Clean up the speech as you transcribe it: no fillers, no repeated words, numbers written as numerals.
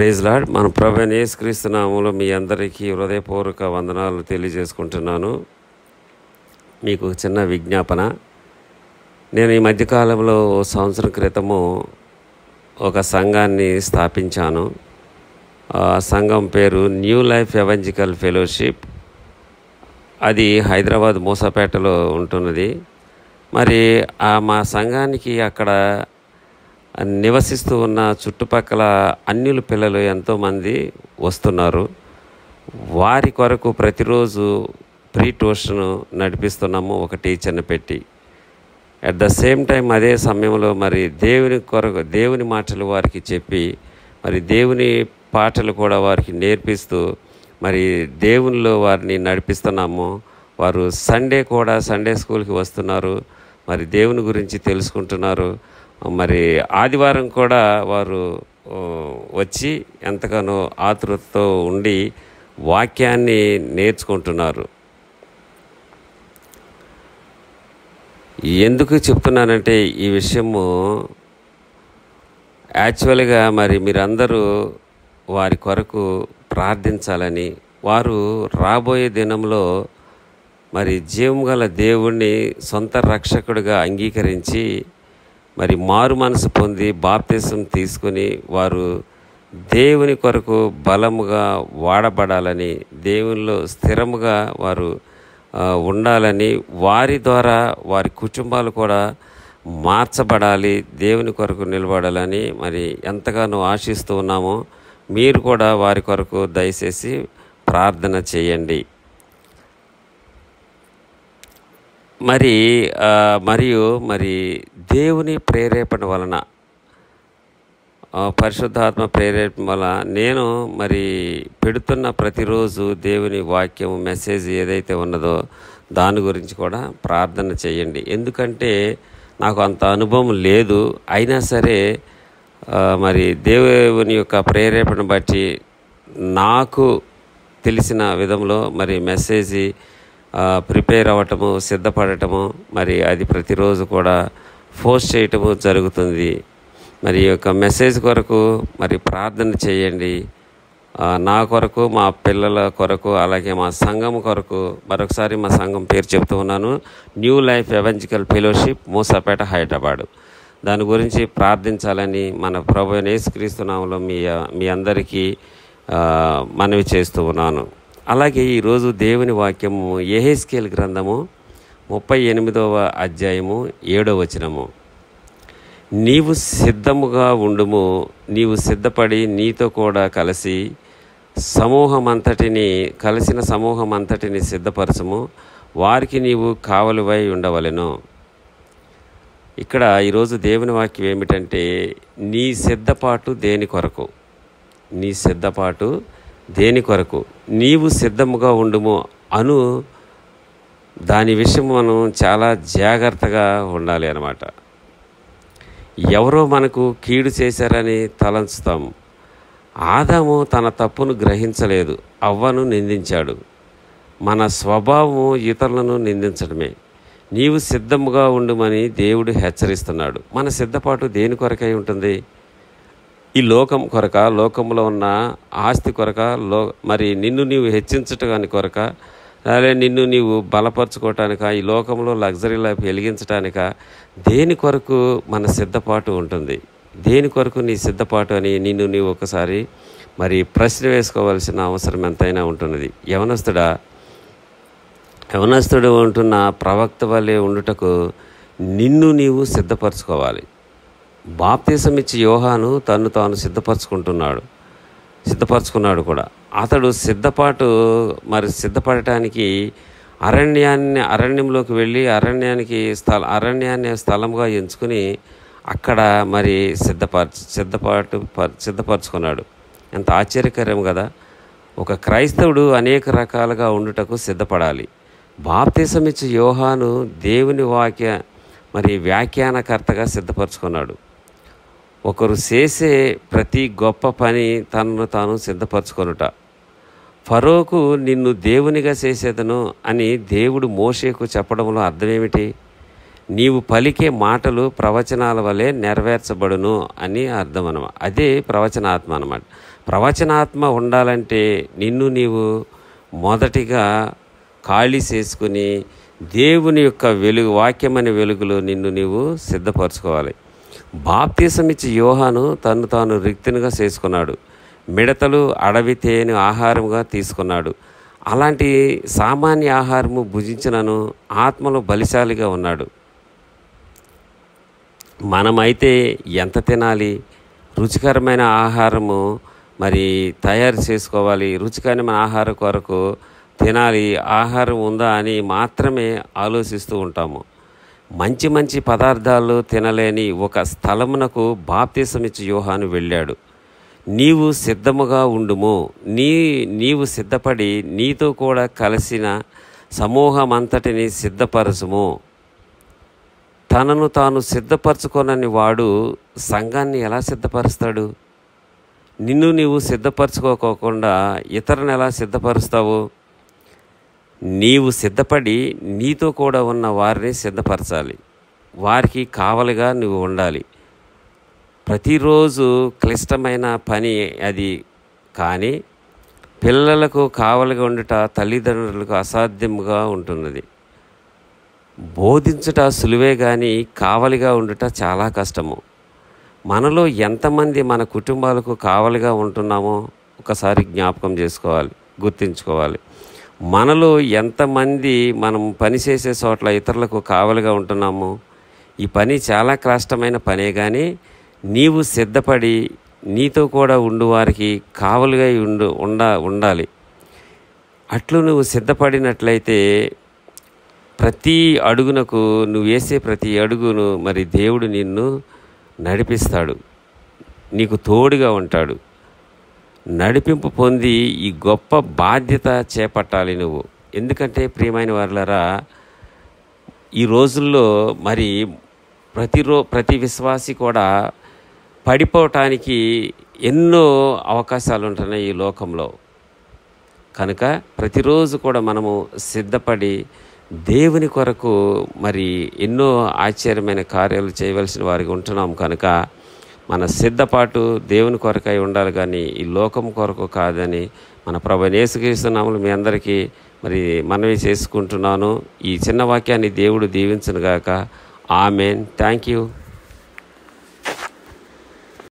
Praise lord. మన ప్రభువైన యేసుక్రీస్తు నామములో మీ అందరికీ హృదయపూర్వక వందనాలు తెలియజేసుకుంటున్నాను. మీకు చిన్న విజ్ఞాపన. నేను ఈ మధ్యకాలంలో సంవత్సరం క్రితము ఒక సంఘాన్ని స్థాపించాను. ఆ సంఘం పేరు న్యూ లైఫ్ ఎవెంజికల్ ఫెలోషిప్. అది హైదరాబాద్ మూసాపేటలో ఉంటున్నది. మరి మా సంఘానికి అక్కడ నివసిస్తూ ఉన్న చుట్టుపక్కల అన్యుల పిల్లలు ఎంతోమంది వస్తున్నారు. వారి కొరకు ప్రతిరోజు ప్రీ ట్యూషన్ నడిపిస్తున్నాము, ఒక టీచర్ని పెట్టి. అట్ ద సేమ్ టైం అదే సమయంలో మరి దేవుని మాటలు వారికి చెప్పి, మరి దేవుని పాటలు కూడా వారికి నేర్పిస్తూ మరి దేవునిలో వారిని నడిపిస్తున్నాము. వారు సండే స్కూల్కి వస్తున్నారు, మరి దేవుని గురించి తెలుసుకుంటున్నారు. మరి ఆదివారం కూడా వారు వచ్చి ఎంతగానో ఆతృతతో ఉండి వాక్యాన్ని నేర్చుకుంటున్నారు. ఎందుకు చెప్తున్నానంటే ఈ విషయము యాక్చువల్గా మరి మీరందరూ వారి కొరకు ప్రార్థించాలని, వారు రాబోయే దినంలో మరి జీవం గల దేవుణ్ణి సొంత రక్షకుడిగా అంగీకరించి మరి మారు మనసు పొంది బాప్తిసం తీసుకుని వారు దేవుని కొరకు బలముగా వాడబడాలని, దేవునిలో స్థిరముగా వారు ఉండాలని, వారి ద్వారా వారి కుటుంబాలు కూడా మార్చబడాలి, దేవుని కొరకు నిలబడాలని మరి ఎంతగానో ఆశిస్తూ ఉన్నామో. మీరు కూడా వారి కొరకు దయచేసి ప్రార్థన చేయండి. మరి దేవుని ప్రేరేపణ వలన, పరిశుద్ధాత్మ ప్రేరేపణ వలన నేను మరి పెడుతున్న ప్రతిరోజు దేవుని వాక్యం మెసేజ్ ఏదైతే ఉన్నదో దాని గురించి కూడా ప్రార్థన చేయండి. ఎందుకంటే నాకు అంత అనుభవం లేదు, అయినా సరే మరి దేవుని యొక్క ప్రేరేపణ బట్టి నాకు తెలిసిన విధంలో మరి మెసేజ్ ప్రిపేర్ అవ్వటము, సిద్ధపడటము, మరి అది ప్రతిరోజు కూడా పోస్ట్ చేయటము జరుగుతుంది. మరి ఈ యొక్క మెసేజ్ కొరకు మరి ప్రార్థన చేయండి. నా కొరకు, మా పిల్లల కొరకు, అలాగే మా సంఘం కొరకు. మరొకసారి మా సంఘం పేరు చెప్తూ ఉన్నాను, New Life Evangelical Fellowship, Moosapet, Hyderabad. దాని గురించి ప్రార్థించాలని మన ప్రభువైన యేసుక్రీస్తు నామములో మీ అందరికీ మనవి చేస్తూ ఉన్నాను. అలాగే ఈరోజు దేవుని వాక్యము యెహెజ్కేలు గ్రంథము 38వ అధ్యాయము 7వ వచనము. నీవు సిద్ధముగా ఉండుము, నీవు సిద్ధపడి నీతో కూడా కలిసిన సమూహమంతటిని సిద్ధపరచము, వారికి నీవు కావలివై ఉండవలెను. ఇక్కడ ఈరోజు దేవుని వాక్యం ఏమిటంటే, నీ సిద్ధపాటు దేని కొరకు, నీ సిద్ధపాటు దేని కొరకు, నీవు సిద్ధముగా ఉండుము అను దాని విషయం మనం చాలా జాగ్రత్తగా ఉండాలి అన్నమాట. ఎవరో మనకు కీడు చేశారని తలంచుతాము. ఆదాము తన తప్పును గ్రహించలేదు, అవ్వను నిందించాడు. మన స్వభావము ఇతరులను నిందించడమే. నీవు సిద్ధముగా ఉండుమని దేవుడు హెచ్చరిస్తున్నాడు. మన సిద్ధపాటు దేని కొరకై ఉంటుంది? ఈ లోకం కొరక, లోకంలో ఉన్న ఆస్తి కొరక, మరి నిన్ను నీవు హెచ్చించటానికి కొరక, అలాగే నిన్ను నీవు బలపరచుకోవటానిక, ఈ లోకంలో లగ్జరీ లైఫ్ వెలిగించటానిక, దేని కొరకు మన సిద్ధపాటు ఉంటుంది? దేని కొరకు నీ సిద్ధపాటు అని నిన్ను నీవు ఒకసారి మరి ప్రశ్న వేసుకోవాల్సిన అవసరం ఎంతైనా ఉంటున్నది. యవనస్తుడు ఉంటున్న ప్రవక్త వలె ఉండుటకు నిన్ను నీవు సిద్ధపరచుకోవాలి. బాప్తిసం ఇచ్చి యోహాను తన్ను తాను సిద్ధపరచుకున్నాడు కూడా. అతడు సిద్ధపడటానికి అరణ్యంలోకి వెళ్ళి అరణ్యాన్ని స్థలంగా ఎంచుకుని అక్కడ మరి సిద్ధపరచుకున్నాడు. ఎంత ఆశ్చర్యకరం కదా! ఒక క్రైస్తవుడు అనేక రకాలుగా ఉండుటకు సిద్ధపడాలి. బాప్తిసం ఇచ్చి యోహాను దేవుని వ్యాఖ్యానకర్తగా సిద్ధపరచుకున్నాడు. ఒకరు చేసే ప్రతి గొప్ప పని తనను తాను సిద్ధపరచుకొనుట. ఫరోకు నిన్ను దేవునిగా చేసేదను అని దేవుడు మోషేకు చెప్పడంలో అర్థమేమిటి? నీవు పలికే మాటలు ప్రవచనాల వలె నెరవేర్చబడును అని అర్థం అన్నమాట. అదే ప్రవచనాత్మ అన్నమాట. ప్రవచనాత్మ ఉండాలంటే నిన్ను నీవు మొదటిగా ఖాళీ చేసుకుని దేవుని యొక్క వెలుగు, వాక్యమనే వెలుగులో నిన్ను నీవు సిద్ధపరచుకోవాలి. బాప్తీసమిచ్చి యోహాను తను తాను రిక్తునిగా చేసుకున్నాడు. మిడతలు అడవి తేనె ఆహారముగా తీసుకున్నాడు. అలాంటి సామాన్య ఆహారము భుజించినను ఆత్మలో బలిశాలిగా ఉన్నాడు. మనమైతే ఎంత తినాలి? రుచికరమైన ఆహారము మరి తయారు చేసుకోవాలి. రుచికరమైన ఆహారం కొరకు తినాలి, ఆహారం ఉందా అని మాత్రమే ఆలోచిస్తూ ఉంటాము. మంచి మంచి పదార్థాలు తినలేని ఒక స్థలమునకు బాప్తీసమిచ్చి యోహాను వెళ్ళాడు. నీవు సిద్ధముగా ఉండుము, నీవు సిద్ధపడి నీతో కూడా కలిసిన సమూహమంతటిని సిద్ధపరచుము. తనను తాను సిద్ధపరచుకోనని వాడు సంఘాన్ని ఎలా సిద్ధపరుస్తాడు? నిన్ను నీవు సిద్ధపరచుకోకుండా ఇతరులను ఎలా సిద్ధపరుస్తావు? నీవు సిద్ధపడి నీతో కూడా ఉన్న వారిని సిద్ధపరచాలి. వారికి కావలిగా నువ్వు ఉండాలి. ప్రతిరోజు క్లిష్టమైన పని అది. కానీ పిల్లలకు కావలిగా ఉండుట తల్లిదండ్రులకు అసాధ్యముగా ఉంటున్నది. బోధించుట సులువే కానీ కావలిగా ఉండుట చాలా కష్టము. మనలో ఎంతమంది మన కుటుంబాలకు కావలిగా ఉంటున్నామో ఒకసారి జ్ఞాపకం చేసుకోవాలి, గుర్తుంచుకోవాలి. మనలో ఎంతమంది మనం పనిచేసే చోట్ల ఇతరులకు కావలిగా ఉంటున్నాము? ఈ పని చాలా కష్టమైన పనే, కానీ నీవు సిద్ధపడి నీతో కూడా ఉండు వారికి కావలిగా ఉండాలి. అట్లు నువ్వు సిద్ధపడినట్లయితే ప్రతి అడుగునకు, నువ్వు వేసే ప్రతి అడుగును మరి దేవుడు నిన్ను నడిపిస్తాడు, నీకు తోడుగా ఉంటాడు. నడిపింపు పొంది ఈ గొప్ప బాధ్యత చేపట్టాలి నువ్వు. ఎందుకంటే ప్రియమైన వారులారా, ఈ రోజుల్లో మరి ప్రతి విశ్వాసి కూడా పడిపోవటానికి ఎన్నో అవకాశాలు ఉంటున్నాయి ఈ లోకంలో. కనుక ప్రతిరోజు కూడా మనము సిద్ధపడి దేవుని కొరకు మరి ఎన్నో ఆశ్చర్యమైన కార్యాలు చేయవలసిన వారికి ఉంటున్నాం. కనుక మన సిద్ధపాటు దేవుని కొరకై ఉండాలి, కానీ ఈ లోకం కొరకు కాదని మన ప్రభువైన యేసుక్రీస్తు నామములో మీ అందరికీ మరి మనవి చేసుకుంటున్నాను. ఈ చిన్న వాక్యాన్ని దేవుడు దీవించునుగాక. ఆమేన్. Thank you.